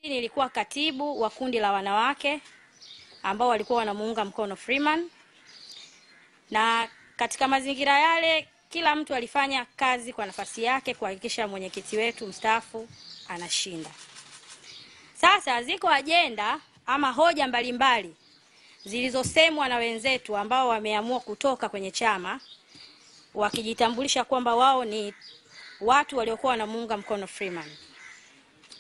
Nilikuwa katibu wa kundi la wanawake ambao walikuwa wanamuunga mkono Freeman, na katika mazingira yale kila mtu alifanya kazi kwa nafasi yake kuhakikisha mwenyekiti wetu mstaafu anashinda. Sasa ziko ajenda ama hoja mbalimbali zilizosemwa na wenzetu ambao wameamua kutoka kwenye chama wakijitambulisha kwamba wao ni watu waliokuwa wanamuunga mkono Freeman.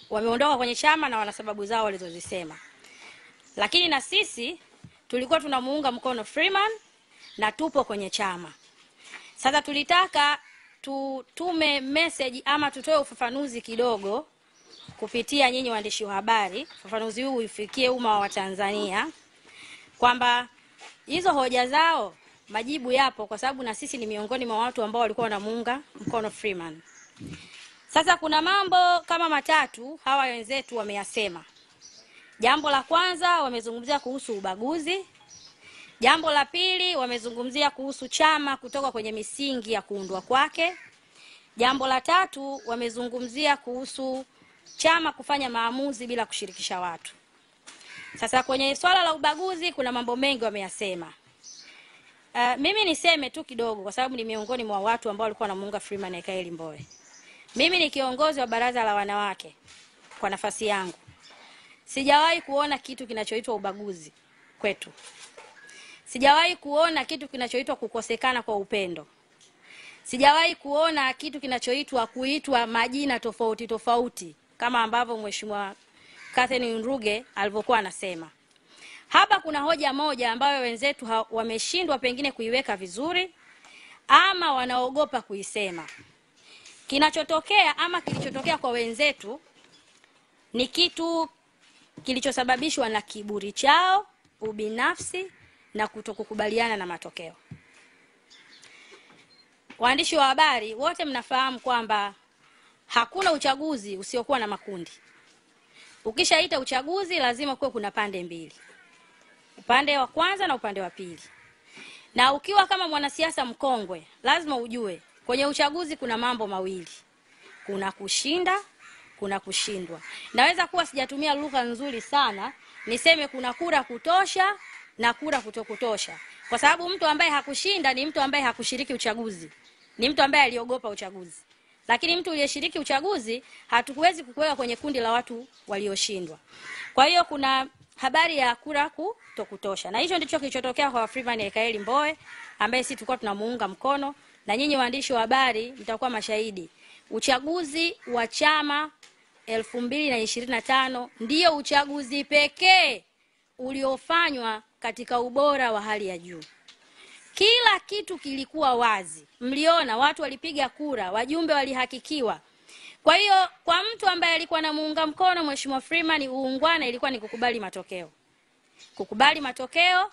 Wameondoka kwenye chama na wana sababu zao walizozisema. Lakini na sisi tulikuwa tunamuunga mkono Freeman na tupo kwenye chama. Sasa tulitaka tutume message ama tutoe ufafanuzi kidogo kupitia nyinyi waandishi wa habari. Ufafanuzi huu ufikie umma wa Tanzania kwamba hizo hoja zao majibu yapo, kwa sababu na sisi ni miongoni mwa watu ambao walikuwa wanamuunga mkono Freeman. Sasa kuna mambo kama matatu hawa wenzetu wameyasema. Jambo la kwanza wamezungumzia kuhusu ubaguzi. Jambo la pili wamezungumzia kuhusu chama kutoka kwenye misingi ya kuundwa kwake. Jambo la tatu wamezungumzia kuhusu chama kufanya maamuzi bila kushirikisha watu. Sasa kwenye swala la ubaguzi kuna mambo mengi wameyasema. Mimi niseme tu kidogo kwa sababu ni miongoni mwa watu ambao walikuwa wanamuunga Freeman Aikaeli Mbowe. Mimi ni kiongozi wa baraza la wanawake kwa nafasi yangu. Sijawahi kuona kitu kinachoitwa ubaguzi kwetu. Sijawahi kuona kitu kinachoitwa kukosekana kwa upendo. Sijawahi kuona kitu kinachoitwa kuitwa majina tofauti tofauti kama ambavyo Mheshimiwa Catherine Nruge alivyokuwa anasema. Hapa kuna hoja moja ambayo wenzetu wameshindwa pengine kuiweka vizuri ama wanaogopa kuisema. Kinachotokea ama kilichotokea kwa wenzetu ni kitu kilichosababishwa na kiburi chao, ubinafsi na kutokukubaliana na matokeo. Waandishi wa habari wote mnafahamu kwamba hakuna uchaguzi usiokuwa na makundi. Ukishaita uchaguzi lazima kuwe kuna pande mbili. Upande wa kwanza na upande wa pili. Na ukiwa kama mwanasiasa mkongwe, lazima ujue kwenye uchaguzi kuna mambo mawili. Kuna kushinda, kuna kushindwa. Naweza kuwa sijatumia lugha nzuri sana, niseme kuna kura kutosha na kura kutokutosha. Kwa sababu mtu ambaye hakushinda ni mtu ambaye hakushiriki uchaguzi. Ni mtu ambaye aliogopa uchaguzi. Lakini mtu aliyeshiriki uchaguzi hatukuwezi kukuweka kwenye kundi la watu walioshindwa. Kwa hiyo kuna habari ya kura kutokutosha. Na hicho ndicho kilichotokea kwa Freeman Aikaeli Mbowe ambaye sisi tulikuwa tunamuunga mkono, na nyinyi waandishi wa habari mtakuwa mashahidi. Uchaguzi wa chama 2025 ndio uchaguzi pekee uliofanywa katika ubora wa hali ya juu. Kila kitu kilikuwa wazi. Mliona watu walipiga kura, wajumbe walihakikiwa. Kwa hiyo kwa mtu ambaye alikuwa anamuunga mkono Mheshimiwa Freeman, uungwana ilikuwa ni kukubali matokeo. Kukubali matokeo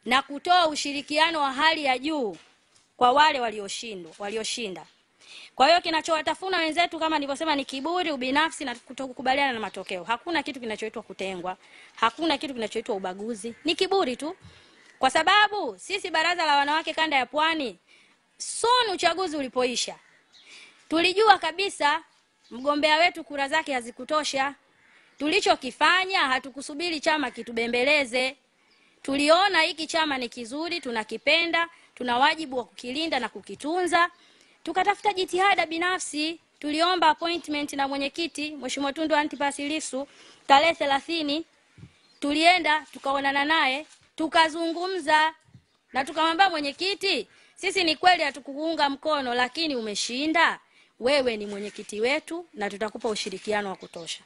na kutoa ushirikiano wa hali ya juu kwa wale walioshinda. Kwa hiyo kinachowatafuna wenzetu kama nilivyosema ni kiburi, ubinafsi na kutokukubaliana na matokeo. Hakuna kitu kinachoitwa kutengwa, hakuna kitu kinachoitwa ubaguzi. Ni kiburi tu. Kwa sababu sisi baraza la wanawake kanda ya Pwani, uchaguzi ulipoisha, tulijua kabisa mgombea wetu kura zake hazikutosha. Tulichokifanya hatukusubiri chama kitubembeleze. Tuliona hiki chama ni kizuri, tunakipenda, tuna wajibu wa kukilinda na kukitunza. Tukatafuta jitihada binafsi, tuliomba appointment na mwenyekiti Mheshimiwa Tundu Antipas Lissu tarehe 30. Tulienda tukaonana naye, tukazungumza na tukamwambia mwenyekiti, sisi ni kweli hatukuunga mkono lakini umeshinda. Wewe ni mwenyekiti wetu na tutakupa ushirikiano wa kutosha.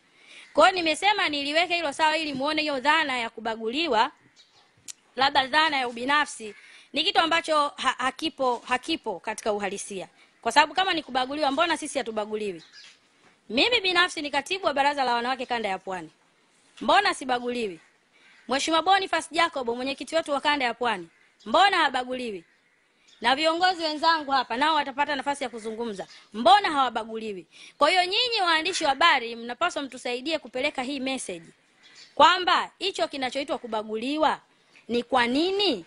Kwa hiyo nimesema niliweke hilo sawa ili muone hiyo dhana ya kubaguliwa, labda dhana ya ubinafsi ni kitu ambacho hakipo katika uhalisia. Kwa sababu kama ni kubaguliwa, mbona sisi hatubaguliwi? Mimi binafsi ni katibu wa baraza la wanawake kanda ya Pwani. Mbona sibaguliwi? Mheshimiwa Boniface Jacob, mwenyekiti wetu wa kanda ya Pwani, mbona habaguliwi? Na viongozi wenzangu hapa nao watapata nafasi ya kuzungumza. Mbona hawabaguliwi? Kwa hiyo nyinyi waandishi wa habari mnapaswa mtusaidie kupeleka hii message kwamba hicho kinachoitwa kubaguliwa ni kwa nini?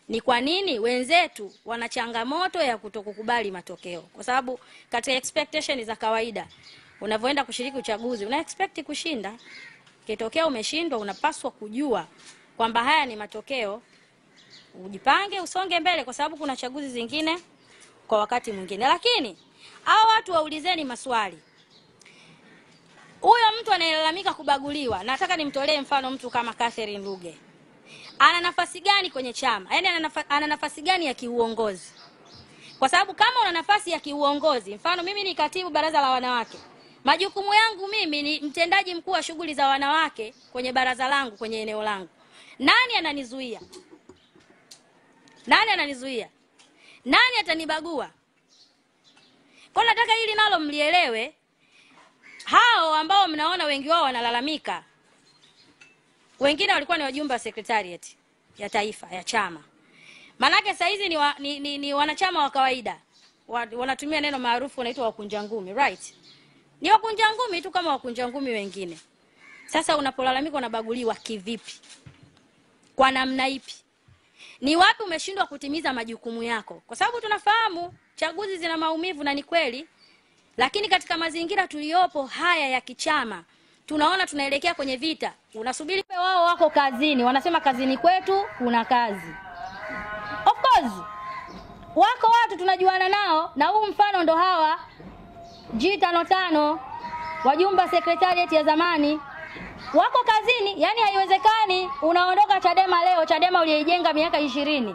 Ni kwa nini wenzetu wana changamoto ya kutokukubali matokeo? Kwa sababu katika expectation za kawaida unavyoenda kushiriki uchaguzi una expect kushinda. Kitokea umeshindwa, unapaswa kujua kwamba haya ni matokeo, ujipange usonge mbele, kwa sababu kuna chaguzi zingine kwa wakati mwingine. Lakini hao watu waulizeni maswali. Huyo mtu anayelalamika kubaguliwa, nataka nimtolee mfano mtu kama Catherine Ruge. Ana nafasi gani kwenye chama? Yaani ana nafasi gani ya kiuongozi? Kwa sababu kama una nafasi ya kiuongozi, mfano mimi ni katibu baraza la wanawake, majukumu yangu mimi ni mtendaji mkuu wa shughuli za wanawake kwenye baraza langu, kwenye eneo langu. Nani ananizuia? Nani ananizuia? Nani atanibagua? Kwa nataka hili nalo mlielewe. Hao ambao mnaona wengi wao wanalalamika, wengine walikuwa ni wajumbe wa secretariat ya taifa ya chama. Manake sasa hizi ni wanachama wa kawaida. Wanatumia neno maarufu unaitwa wakunja ngumi, right? Ni wakunja ngumi tu kama wakunja ngumi wengine. Sasa unapolalamika unabaguliwa kivipi? Kwa namna ipi? Ni wapi umeshindwa kutimiza majukumu yako? Kwa sababu tunafahamu chaguzi zina maumivu na ni kweli. Lakini katika mazingira tuliyopo haya ya kichama, tunaona tunaelekea kwenye vita. Unasubiri wao wako kazini, wanasema kazini kwetu kuna kazi. Of course, wako watu tunajuana nao, na huu mfano ndo hawa G55 wajumbe secretariat ya zamani wako kazini. Yani haiwezekani unaondoka Chadema leo, Chadema uliyoijenga miaka 20,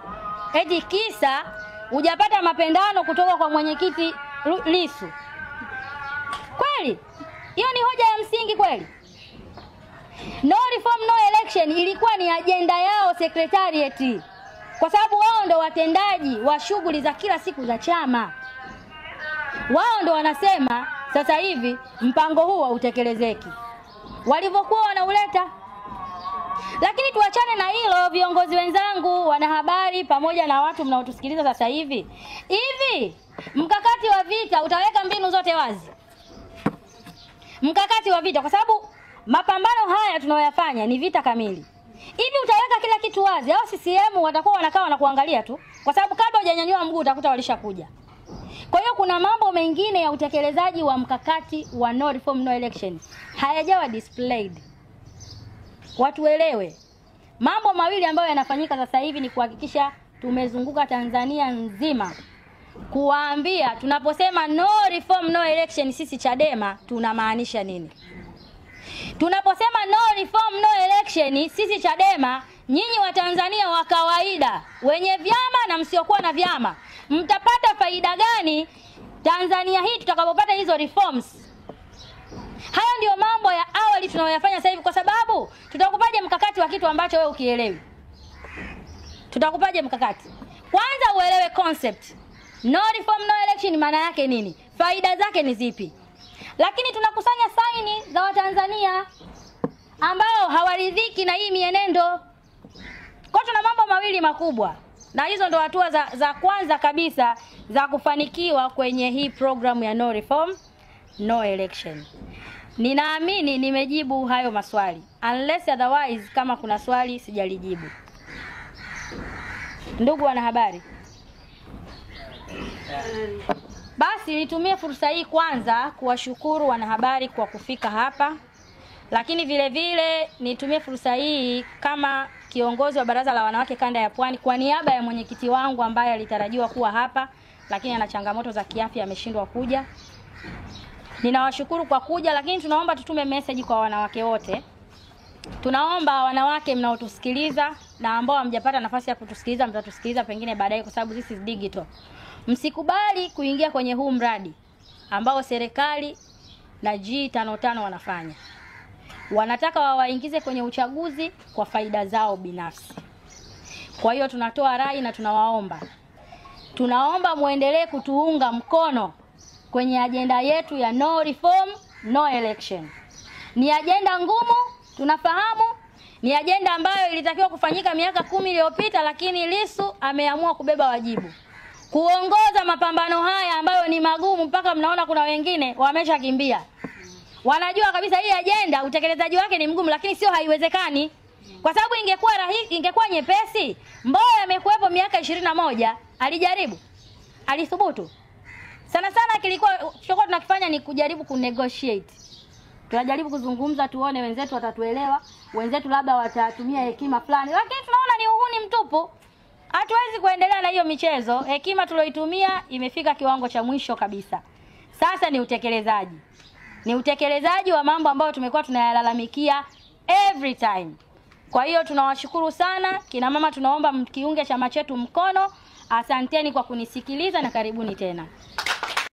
eti kisa hujapata mapendano kutoka kwa mwenyekiti Lissu. Kweli? Hiyo ni hoja ya msingi kweli? No reform no election ilikuwa ni agenda yao secretariat, kwa sababu wao ndo watendaji wa shughuli za kila siku za chama. Wao ndo wanasema sasa hivi mpango huu hautekelezeki, walivyokuwa wanauleta. Lakini tuachane na hilo, viongozi wenzangu, wanahabari, pamoja na watu mnaotusikiliza sasa hivi. Hivi mkakati wa vita utaweka mbinu zote wazi? Mkakati wa vita, kwa sababu mapambano haya tunayoyafanya ni vita kamili. Hivi utaweka kila kitu wazi au CCM watakuwa wanakaa na kuangalia tu? Kwa sababu kabla hujanyanyua mguu utakuta walishakuja. Kwa hiyo kuna mambo mengine ya utekelezaji wa mkakati wa no reform no election hayajawa displayed. Watu waelewe. Mambo mawili ambayo yanafanyika sasa hivi ni kuhakikisha tumezunguka Tanzania nzima kuwaambia tunaposema no reform no election sisi Chadema tunamaanisha nini. Tunaposema no reform no election sisi Chadema, nyinyi wa Tanzania wa kawaida wenye vyama na msiokuwa na vyama, mtapata faida gani Tanzania hii tutakapopata hizo reforms? Haya ndio mambo ya awali tunayoyafanya sasa hivi, kwa sababu tutakupaje mkakati wa kitu ambacho wewe ukielewi? Tutakupaje mkakati? Kwanza uelewe concept. No reform no election maana yake nini? Faida zake ni zipi? Lakini tunakusanya saini za Watanzania ambao hawaridhiki na hii mienendo. Kwa tuna mambo mawili makubwa, na hizo ndo hatua za kwanza kabisa za kufanikiwa kwenye hii programu ya no reform no election. Ninaamini nimejibu hayo maswali. Unless otherwise kama kuna swali sijalijibu. Ndugu wanahabari, basi nitumie fursa hii kwanza kuwashukuru wanahabari kwa kufika hapa. Lakini vile vile nitumie fursa hii kama kiongozi wa baraza la wanawake kanda ya Pwani, kwa niaba ya mwenyekiti wangu ambaye alitarajiwa kuwa hapa lakini ana changamoto za kiafya ameshindwa kuja. Ninawashukuru kwa kuja, lakini tunaomba tutume message kwa wanawake wote. Tunaomba wanawake mnaotusikiliza na ambao hamjapata nafasi ya kutusikiliza, mtatusikiliza pengine baadaye kwa sababu this is digital. Msikubali kuingia kwenye huu mradi ambao serikali na G55 wanafanya. Wanataka wawaingize kwenye uchaguzi kwa faida zao binafsi. Kwa hiyo tunatoa rai na tunaomba muendelee kutuunga mkono kwenye agenda yetu ya no reform no election. Ni agenda ngumu, tunafahamu. Ni agenda ambayo ilitakiwa kufanyika miaka 10 iliyopita, lakini Lissu ameamua kubeba wajibu kuongoza mapambano haya ambayo ni magumu, mpaka mnaona kuna wengine wameshakimbia. Wanajua kabisa hii agenda utekelezaji wake ni mgumu, lakini sio haiwezekani. Kwa sababu ingekuwa rahisi, ingekuwa nyepesi. Mbowe amekuepo miaka 21, alijaribu. Alithubutu. Sana sana tulikuwa tunakifanya ni kujaribu kunegotiate. Tunajaribu kuzungumza tuone wenzetu watatuelewa, wenzetu labda watatumia hekima fulani. Lakini tunaona ni uhuni mtupu. Hatuwezi kuendelea na hiyo michezo. Hekima tulioitumia imefika kiwango cha mwisho kabisa. Sasa ni utekelezaji. Ni utekelezaji wa mambo ambayo tumekuwa tunayalalamikia every time. Kwa hiyo tunawashukuru sana kina mama, tunaomba mkiunge chama chetu mkono. Asanteni kwa kunisikiliza na karibuni tena.